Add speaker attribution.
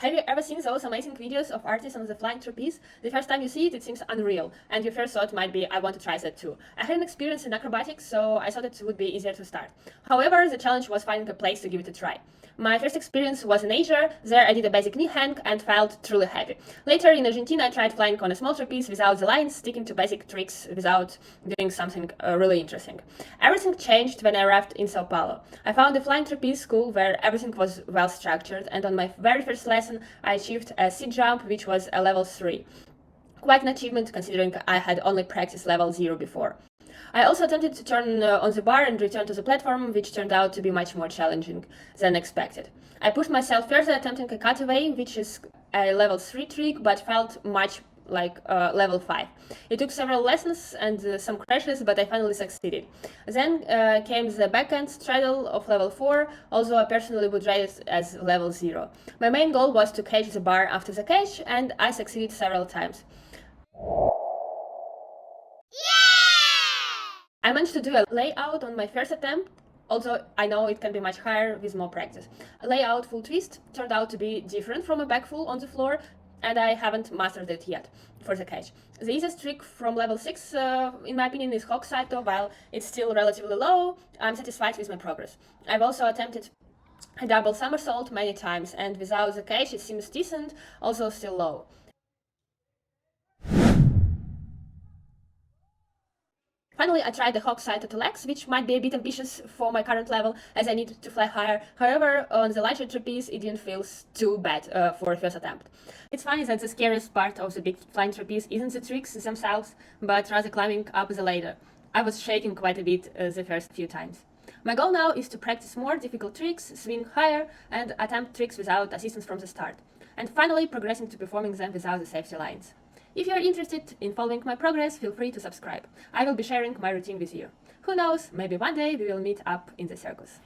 Speaker 1: Have you ever seen those amazing videos of artists on the flying trapeze? The first time you see it, it seems unreal, and your first thought might be, I want to try that too. I had an experience in acrobatics, so I thought it would be easier to start. However, the challenge was finding a place to give it a try. My first experience was in Asia. There I did a basic knee hang and felt truly happy. Later in Argentina, I tried flying on a small trapeze without the lines, sticking to basic tricks without doing something really interesting. Everything changed when I arrived in Sao Paulo. I found a flying trapeze school where everything was well structured, and on my very first lesson I achieved a seat jump, which was a level 3. Quite an achievement considering I had only practiced level 0 before. I also attempted to turn on the bar and return to the platform, which turned out to be much more challenging than expected. I pushed myself further, attempting a cutaway, which is a level 3 trick, but felt much like level 5. It took several lessons and some crashes, but I finally succeeded. Then came the backhand straddle of level 4, although I personally would rate it as level 0. My main goal was to catch the bar after the catch, and I succeeded several times. I managed to do a layout on my first attempt, although I know it can be much higher with more practice. A layout full twist turned out to be different from a back full on the floor, and I haven't mastered it yet for the catch. The easiest trick from level 6, in my opinion, is hawk salto. While it's still relatively low, I'm satisfied with my progress. I've also attempted a double somersault many times, and without the catch it seems decent, although still low. Finally, I tried the hawk salto to legs, which might be a bit ambitious for my current level, as I need to fly higher. However, on the lighter trapeze, it didn't feel too bad for a first attempt. It's funny that the scariest part of the big flying trapeze isn't the tricks themselves, but rather climbing up the ladder. I was shaking quite a bit the first few times. My goal now is to practice more difficult tricks, swing higher, and attempt tricks without assistance from the start. And finally, progressing to performing them without the safety lines. If you are interested in following my progress, feel free to subscribe. I will be sharing my routine with you. Who knows, maybe one day we will meet up in the circus.